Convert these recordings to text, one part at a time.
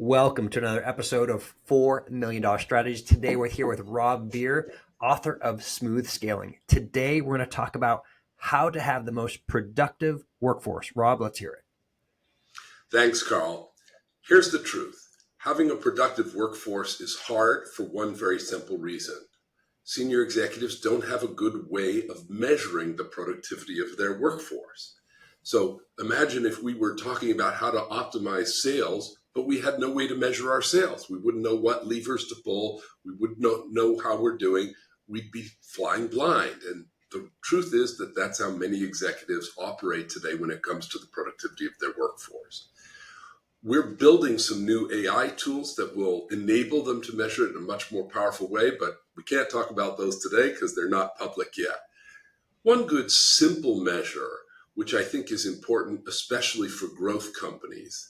Welcome to another episode of $4 Million Strategies. Today we're here with Rob Bier, author of Smooth Scaling. Today we're going to talk about how to have the most productive workforce. Rob, let's hear it. Thanks, Carl. Here's the truth. Having a productive workforce is hard for one very simple reason. Senior executives don't have a good way of measuring the productivity of their workforce. So imagine if we were talking about how to optimize sales, but we had no way to measure our sales. We wouldn't know what levers to pull. We wouldn't know how we're doing. We'd be flying blind. And the truth is that that's how many executives operate today when it comes to the productivity of their workforce. We're building some new AI tools that will enable them to measure it in a much more powerful way, but we can't talk about those today because they're not public yet. One good simple measure, which I think is important, especially for growth companies,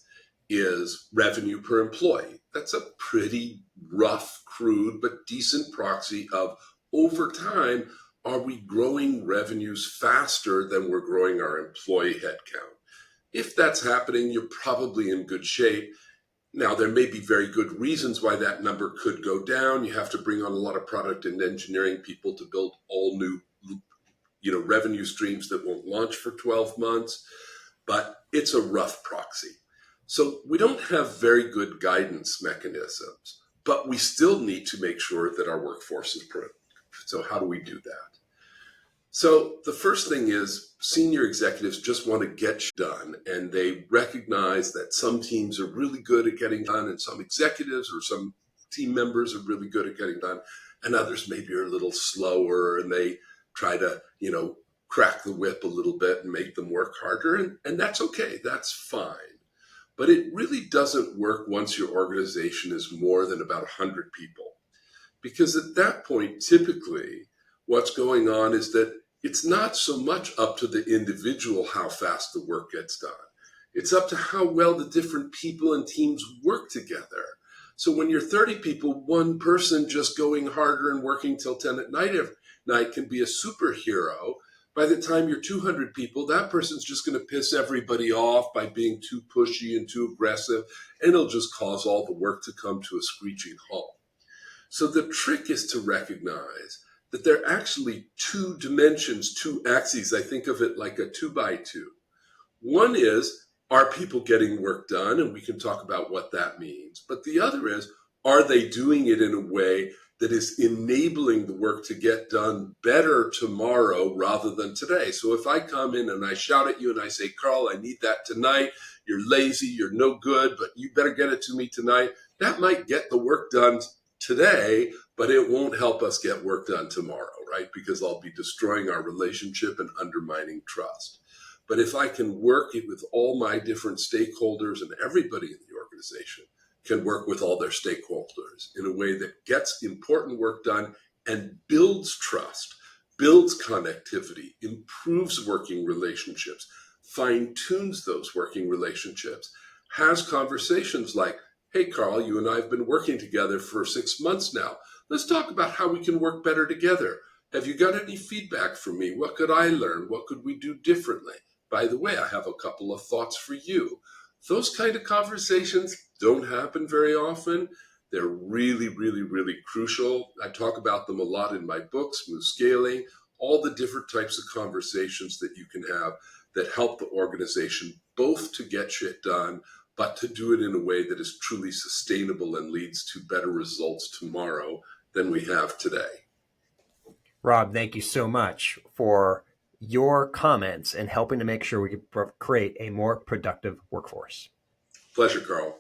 is revenue per employee. That's a pretty rough, crude, but decent proxy of over time, are we growing revenues faster than we're growing our employee headcount? If that's happening, you're probably in good shape. Now, there may be very good reasons why that number could go down. You have to bring on a lot of product and engineering people to build all new revenue streams that won't launch for 12 months, but it's a rough proxy. So we don't have very good guidance mechanisms, but we still need to make sure that our workforce is productive. So how do we do that? So the first thing is senior executives just want to get done, and they recognize that some teams are really good at getting done, and some executives or some team members are really good at getting done, and others maybe are a little slower, and they try to, crack the whip a little bit and make them work harder, and that's okay, that's fine. But it really doesn't work once your organization is more than about 100 people. Because at that point, typically, what's going on is that it's not so much up to the individual how fast the work gets done. It's up to how well the different people and teams work together. So when you're 30 people, one person just going harder and working till 10 at night every night can be a superhero. By the time you're 200 people, that person's just going to piss everybody off by being too pushy and too aggressive, and it'll just cause all the work to come to a screeching halt. So the trick is to recognize that there are actually two dimensions, two axes. I think of it like a 2x2. One is, are people getting work done? And we can talk about what that means. But the other is, are they doing it in a way that is enabling the work to get done better tomorrow rather than today? So if I come in and I shout at you and I say, Carl, I need that tonight. You're lazy, you're no good, but you better get it to me tonight. That might get the work done today, but it won't help us get work done tomorrow, right? Because I'll be destroying our relationship and undermining trust. But if I can work it with all my different stakeholders, and everybody in the organization can work with all their stakeholders in a way that gets important work done and builds trust, builds connectivity, improves working relationships, fine-tunes those working relationships, has conversations like, hey, Carl, you and I have been working together for 6 months now. Let's talk about how we can work better together. Have you got any feedback for me? What could I learn? What could we do differently? By the way, I have a couple of thoughts for you. Those kind of conversations don't happen very often. They're really, really, really crucial. I talk about them a lot in my book, Smooth Scaling, all the different types of conversations that you can have that help the organization both to get shit done, but to do it in a way that is truly sustainable and leads to better results tomorrow than we have today. Rob, thank you so much for your comments and helping to make sure we can create a more productive workforce. Pleasure, Carl.